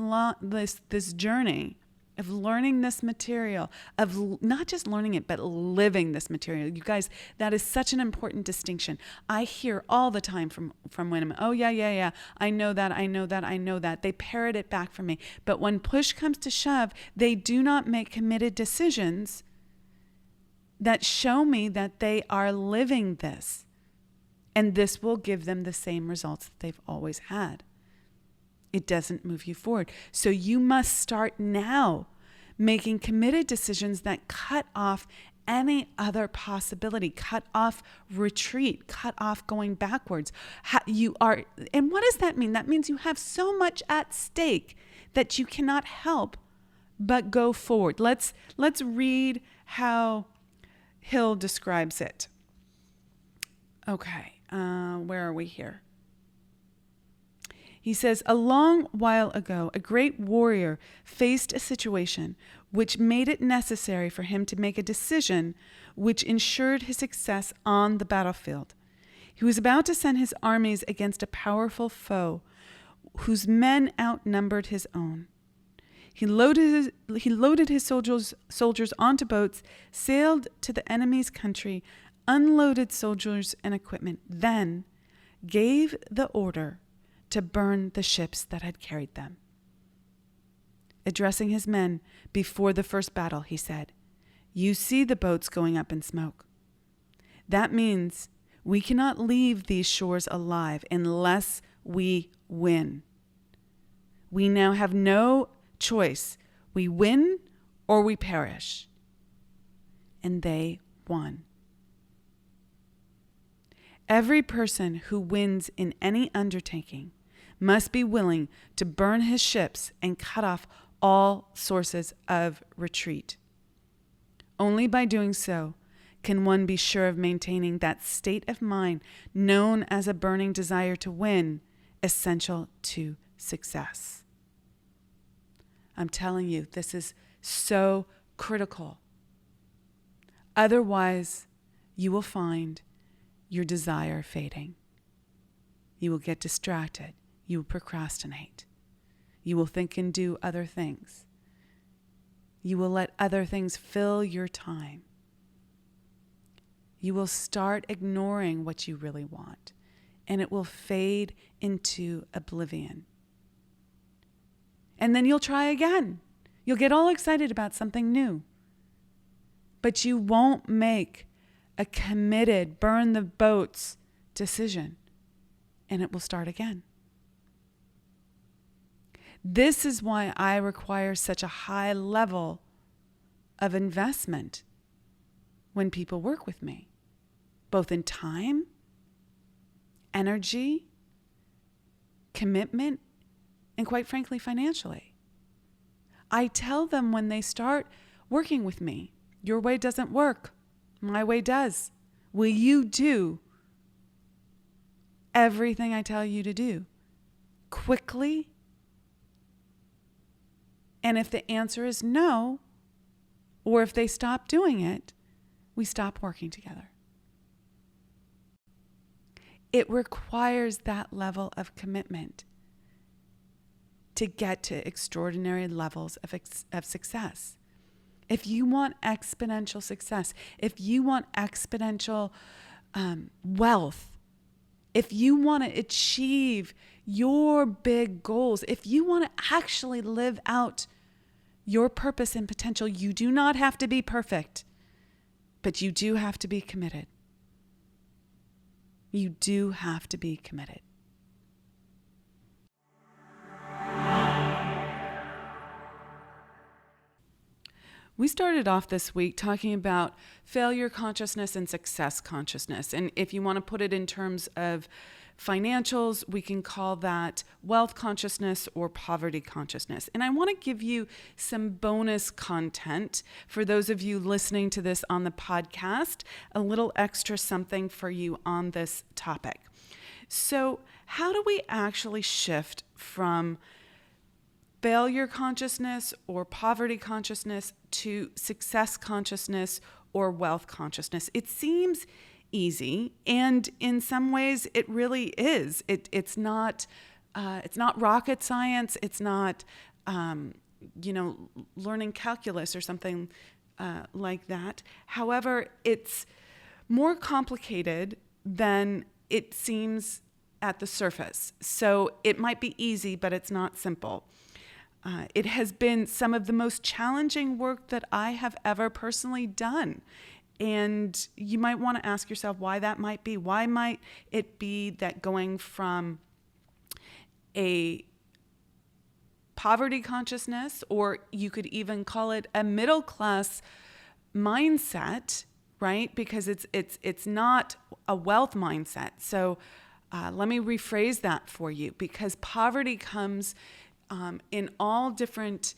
journey of learning this material, of not just learning it, but living this material. You guys, that is such an important distinction. I hear all the time from women, oh, yeah, I know that. They parrot it back from me. But when push comes to shove, they do not make committed decisions that show me that they are living this. And this will give them the same results that they've always had. It doesn't move you forward. So you must start now making committed decisions that cut off any other possibility, cut off retreat, cut off going backwards. And what does that mean? That means you have so much at stake that you cannot help but go forward. Let's read how Hill describes it. Okay, where are we here? He says, a long while ago, a great warrior faced a situation which made it necessary for him to make a decision which ensured his success on the battlefield. He was about to send his armies against a powerful foe whose men outnumbered his own. He loaded his soldiers onto boats, sailed to the enemy's country, unloaded soldiers and equipment, then gave the order to burn the ships that had carried them. Addressing his men before the first battle, he said, "You see the boats going up in smoke. That means we cannot leave these shores alive unless we win. We now have no choice. We win or we perish." And they won. Every person who wins in any undertaking must be willing to burn his ships and cut off all sources of retreat. Only by doing so can one be sure of maintaining that state of mind known as a burning desire to win, essential to success. I'm telling you, this is so critical. Otherwise, you will find your desire fading. You will get distracted. You will procrastinate. You will think and do other things. You will let other things fill your time. You will start ignoring what you really want, and it will fade into oblivion. And then you'll try again. You'll get all excited about something new. But you won't make a committed, burn the boats decision, and it will start again. This is why I require such a high level of investment when people work with me, both in time, energy, commitment, and quite frankly, financially. I tell them when they start working with me, your way doesn't work. My way does. Will you do everything I tell you to do quickly? And if the answer is no, or if they stop doing it, we stop working together. It requires that level of commitment to get to extraordinary levels of success. If you want exponential success, if you want exponential wealth, if you want to achieve your big goals, if you want to actually live out your purpose and potential, you do not have to be perfect, but you do have to be committed. You do have to be committed. We started off this week talking about failure consciousness and success consciousness. And if you want to put it in terms of financials, we can call that wealth consciousness or poverty consciousness. And I want to give you some bonus content for those of you listening to this on the podcast, a little extra something for you on this topic. So, how do we actually shift from failure consciousness or poverty consciousness to success consciousness or wealth consciousness? It seems easy, and in some ways it really is. It's not rocket science. It's not learning calculus or something like that. However, it's more complicated than it seems at the surface. So it might be easy, but it's not simple. It has been some of the most challenging work that I have ever personally done. And you might want to ask yourself why that might be. Why might it be that going from a poverty consciousness, or you could even call it a middle class mindset, right? Because it's not a wealth mindset. So let me rephrase that for you, because poverty comes in all different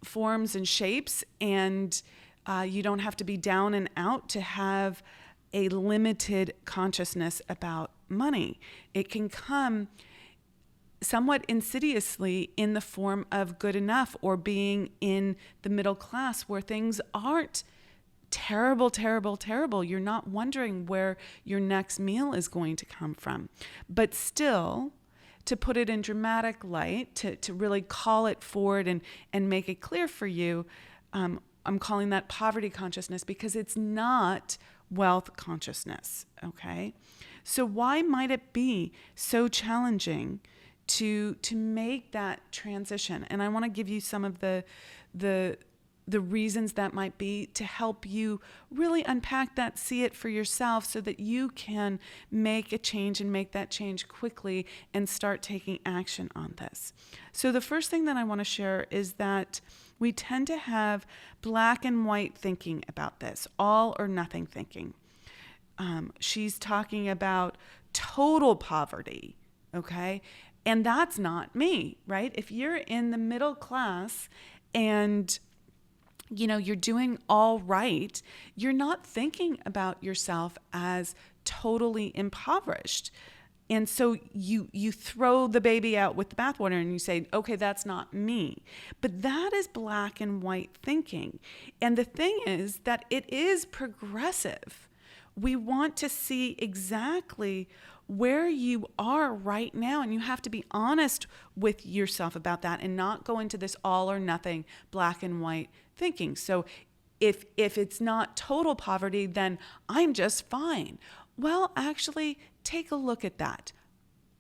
forms and shapes, and you don't have to be down and out to have a limited consciousness about money. It can come somewhat insidiously in the form of good enough, or being in the middle class where things aren't terrible, terrible, terrible. You're not wondering where your next meal is going to come from. But still, to put it in dramatic light, to really call it forward and make it clear for you, I'm calling that poverty consciousness, because it's not wealth consciousness, okay? So why might it be so challenging to make that transition? And I want to give you some of the reasons that might be, to help you really unpack that, see it for yourself, so that you can make a change and make that change quickly and start taking action on this. So the first thing that I want to share is that we tend to have black and white thinking about this, all or nothing thinking. She's talking about total poverty, okay? And that's not me, right? If you're in the middle class and you're doing all right, you're not thinking about yourself as totally impoverished. And so you throw the baby out with the bathwater and you say, okay, that's not me. But that is black and white thinking. And the thing is that it is progressive. We want to see exactly where you are right now, and you have to be honest with yourself about that and not go into this all or nothing black and white thinking. So if it's not total poverty, then I'm just fine. Well, actually, take a look at that.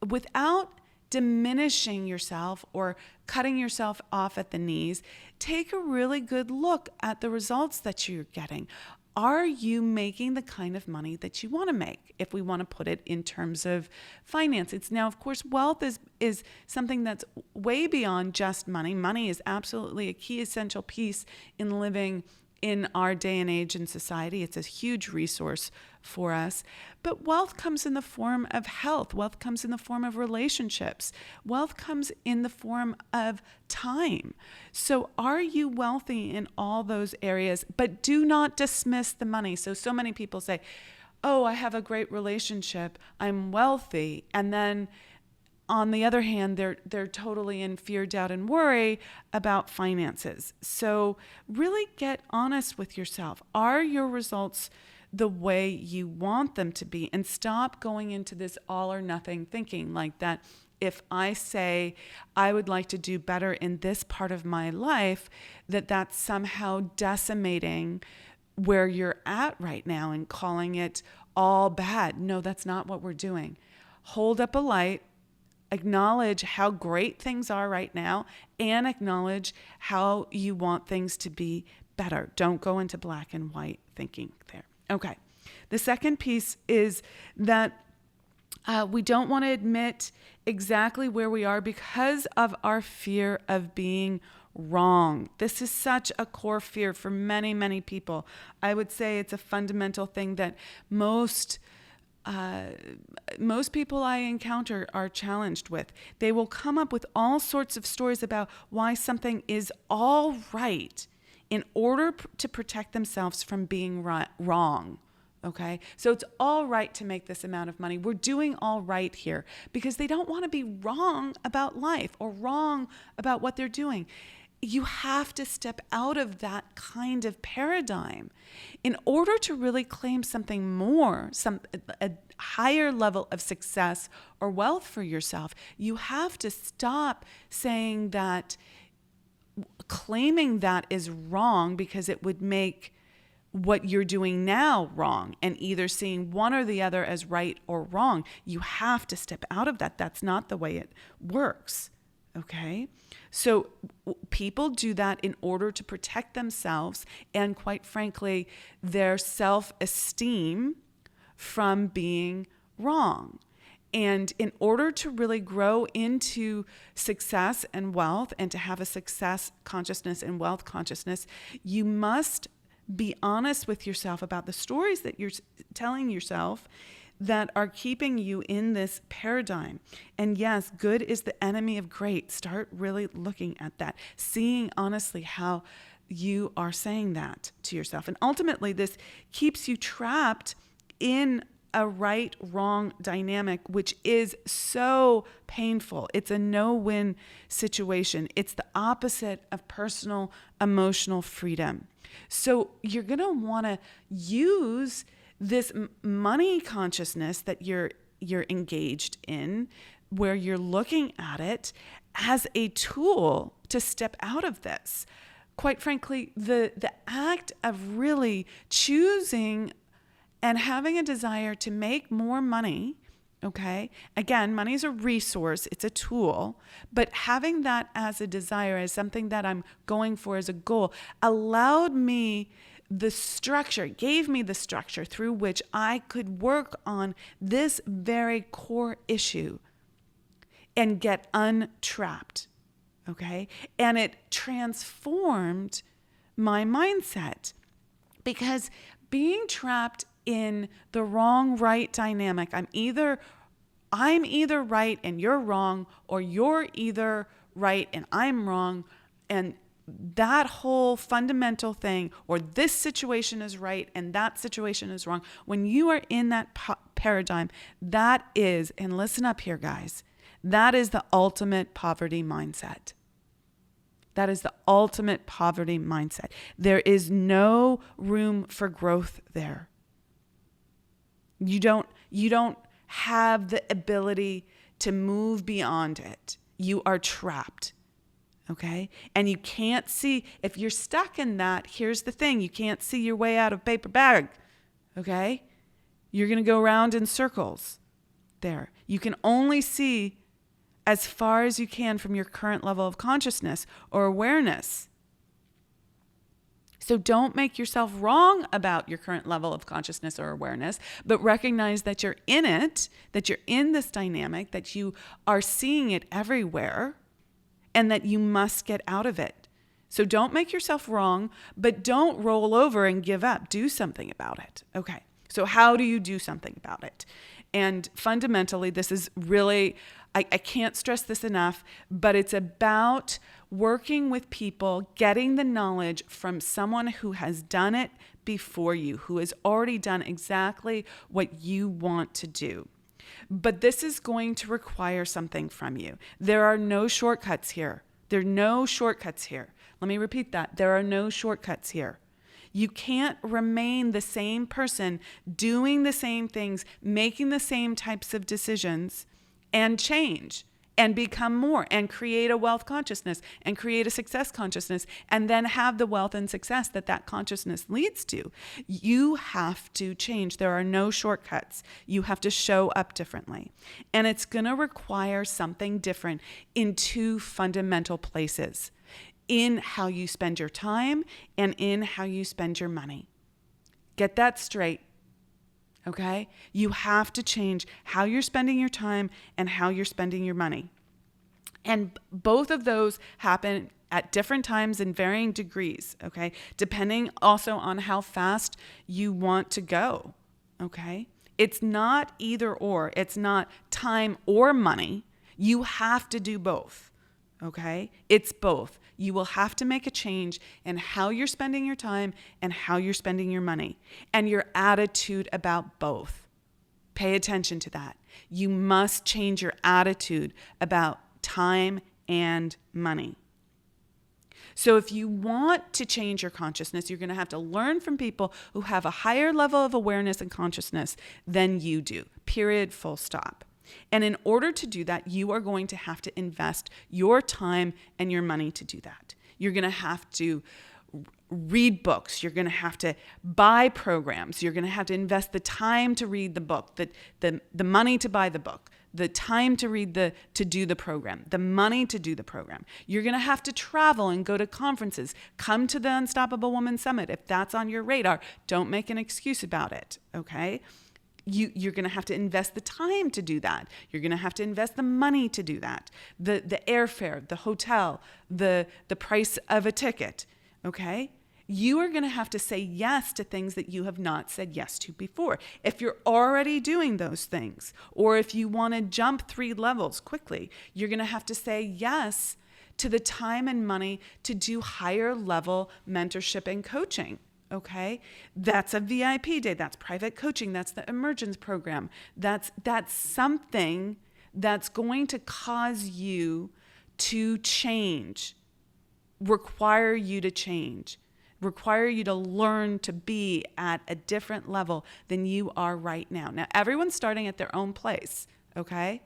Without diminishing yourself or cutting yourself off at the knees, take a really good look at the results that you're getting. Are you making the kind of money that you want to make, if we want to put it in terms of finance? It's now, of course, wealth is something that's way beyond just money. Money is absolutely a key essential piece in living in our day and age in society. It's a huge resource for us. But wealth comes in the form of health. Wealth comes in the form of relationships. Wealth comes in the form of time. So are you wealthy in all those areas? But do not dismiss the money. So many people say, oh, I have a great relationship, I'm wealthy. And then on the other hand, they're totally in fear, doubt, and worry about finances. So really get honest with yourself. Are your results the way you want them to be? And stop going into this all or nothing thinking, like that if I say I would like to do better in this part of my life, that's somehow decimating where you're at right now and calling it all bad. No, that's not what we're doing. Hold up a light. Acknowledge how great things are right now, and acknowledge how you want things to be better. Don't go into black and white thinking there. Okay. The second piece is that we don't want to admit exactly where we are because of our fear of being wrong. This is such a core fear for many, many people. I would say it's a fundamental thing that most people I encounter are challenged with. They will come up with all sorts of stories about why something is all right in order to protect themselves from being wrong. Okay, so it's all right to make this amount of money. We're doing all right here because they don't want to be wrong about life or wrong about what they're doing. You have to step out of that kind of paradigm in order to really claim something more, a higher level of success or wealth for yourself. You have to stop saying that, claiming that is wrong because it would make what you're doing now wrong, and either seeing one or the other as right or wrong. You have to step out of that. That's not the way it works. Okay? So people do that in order to protect themselves and, quite frankly, their self-esteem from being wrong. And in order to really grow into success and wealth, and to have a success consciousness and wealth consciousness, you must be honest with yourself about the stories that you're telling yourself that are keeping you in this paradigm. And yes, good is the enemy of great. Start really looking at that, seeing honestly how you are saying that to yourself. And ultimately, this keeps you trapped in a right-wrong dynamic, which is so painful. It's a no-win situation. It's the opposite of personal emotional freedom. So you're going to want to use this money consciousness that you're engaged in, where you're looking at it as a tool to step out of this. Quite frankly, the act of really choosing and having a desire to make more money, okay? Again, money is a resource, it's a tool, but having that as a desire, as something that I'm going for as a goal, allowed me the structure, gave me the structure through which I could work on this very core issue and get untrapped, okay? And it transformed my mindset, because being trapped in the wrong right dynamic, I'm either right and you're wrong, or you're either right and I'm wrong, and that whole fundamental thing, or this situation is right and that situation is wrong. When you are in that paradigm, that is, and listen up here, guys, that is the ultimate poverty mindset. That is the ultimate poverty mindset. There is no room for growth there. You don't have the ability to move beyond it. You are trapped. Okay? And you can't see, if you're stuck in that, here's the thing, you can't see your way out of paper bag. Okay? You're going to go around in circles there. You can only see as far as you can from your current level of consciousness or awareness. So don't make yourself wrong about your current level of consciousness or awareness, but recognize that you're in it, that you're in this dynamic, that you are seeing it everywhere, and that you must get out of it. So don't make yourself wrong, but don't roll over and give up. Do something about it. Okay, so how do you do something about it? And fundamentally, this is really, I can't stress this enough, but it's about working with people, getting the knowledge from someone who has done it before you, who has already done exactly what you want to do. But this is going to require something from you. There are no shortcuts here. There are no shortcuts here. Let me repeat that. There are no shortcuts here. You can't remain the same person, doing the same things, making the same types of decisions, and change and become more and create a wealth consciousness and create a success consciousness and then have the wealth and success that consciousness leads to. You have to change. There are no shortcuts. You have to show up differently. And it's going to require something different in two fundamental places: in how you spend your time and in how you spend your money. Get that straight. Okay? You have to change how you're spending your time and how you're spending your money. And both of those happen at different times in varying degrees, okay? Depending also on how fast you want to go, okay? It's not either or. It's not time or money. You have to do both, okay? It's both. You will have to make a change in how you're spending your time and how you're spending your money and your attitude about both. Pay attention to that. You must change your attitude about time and money. So if you want to change your consciousness, you're going to have to learn from people who have a higher level of awareness and consciousness than you do. Period, full stop. And in order to do that, you are going to have to invest your time and your money to do that. You're going to have to read books. You're going to have to buy programs. You're going to have to invest the time to read the book, the money to buy the book, the time to do the program, the money to do the program. You're going to have to travel and go to conferences. Come to the Unstoppable Woman Summit. If that's on your radar, don't make an excuse about it, okay? You're going to have to invest the time to do that. You're going to have to invest the money to do that. The airfare, the hotel, the price of a ticket, okay? You are going to have to say yes to things that you have not said yes to before. If you're already doing those things, or if you want to jump 3 levels quickly, you're going to have to say yes to the time and money to do higher level mentorship and coaching. Okay, that's a VIP day. That's private coaching. That's the emergence program. That's something that's going to cause you to change, require you to change, require you to learn to be at a different level than you are right now. Now, everyone's starting at their own place. Okay,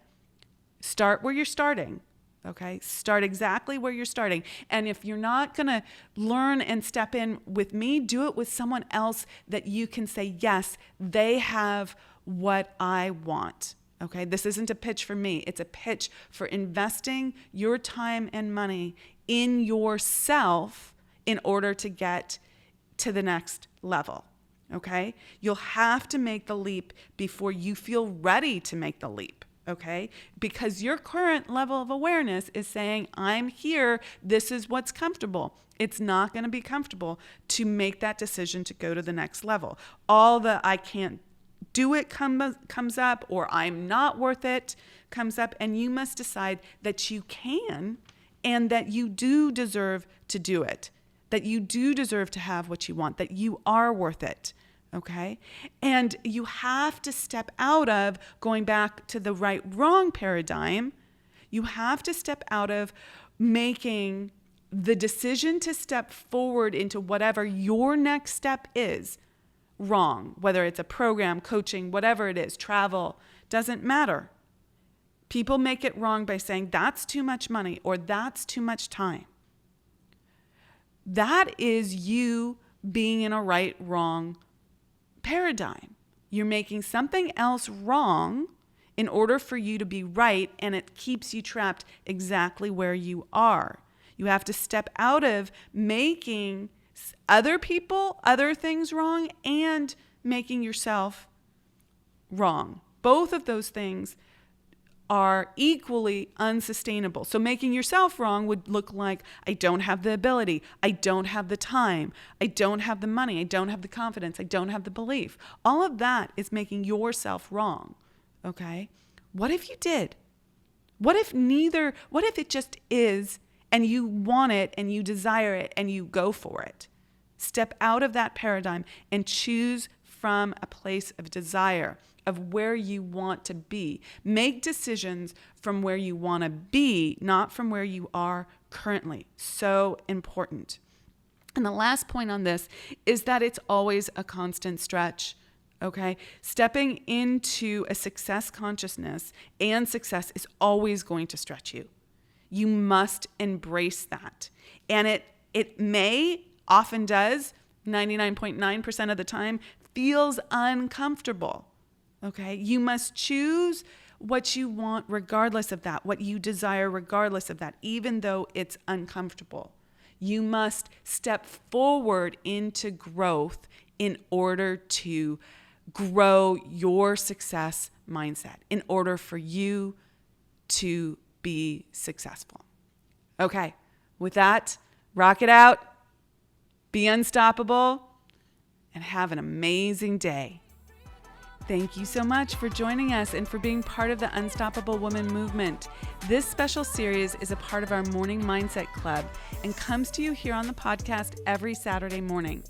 start where you're starting. Okay, start exactly where you're starting. And if you're not going to learn and step in with me, do it with someone else that you can say, yes, they have what I want. Okay, this isn't a pitch for me. It's a pitch for investing your time and money in yourself in order to get to the next level. Okay, you'll have to make the leap before you feel ready to make the leap. Okay, because your current level of awareness is saying, I'm here, this is what's comfortable. It's not going to be comfortable to make that decision to go to the next level. All the I can't do it comes up, or I'm not worth it comes up, and you must decide that you can and that you do deserve to do it, that you do deserve to have what you want, that you are worth it. Okay. And you have to step out of going back to the right-wrong paradigm. You have to step out of making the decision to step forward into whatever your next step is wrong, whether it's a program, coaching, whatever it is, travel, doesn't matter. People make it wrong by saying that's too much money or that's too much time. That is you being in a right-wrong paradigm. You're making something else wrong in order for you to be right, and it keeps you trapped exactly where you are. You have to step out of making other people, other things wrong, and making yourself wrong. Both of those things are equally unsustainable. So making yourself wrong would look like, I don't have the ability, I don't have the time, I don't have the money, I don't have the confidence, I don't have the belief. All of that is making yourself wrong, okay? What if you did? What if it just is, and you want it, and you desire it, and you go for it? Step out of that paradigm and choose from a place of desire, of where you want to be. Make decisions from where you want to be, not from where you are currently. So important. And the last point on this is that it's always a constant stretch. Okay? Stepping into a success consciousness and success is always going to stretch you. You must embrace that. And it may, often does, 99.9% of the time, feels uncomfortable. Okay, you must choose what you want regardless of that, what you desire regardless of that, even though it's uncomfortable. You must step forward into growth in order to grow your success mindset, in order for you to be successful. Okay, With that, rock it out, be unstoppable, and have an amazing day. Thank you so much for joining us and for being part of the Unstoppable Woman movement. This special series is a part of our Morning Mindset Club and comes to you here on the podcast every Saturday morning.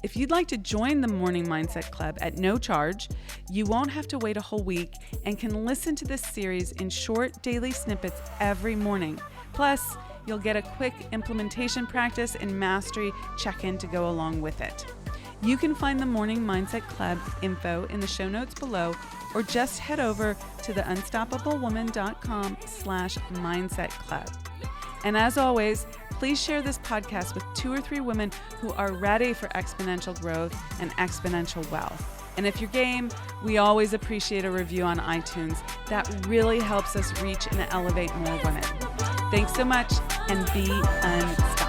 If you'd like to join the Morning Mindset Club at no charge, you won't have to wait a whole week and can listen to this series in short daily snippets every morning. Plus, you'll get a quick implementation practice and mastery check-in to go along with it. You can find the Morning Mindset Club info in the show notes below, or just head over to theunstoppablewoman.com/mindset club. And as always, please share this podcast with 2 or 3 women who are ready for exponential growth and exponential wealth. And if you're game, we always appreciate a review on iTunes. That really helps us reach and elevate more women. Thanks so much, and be unstoppable.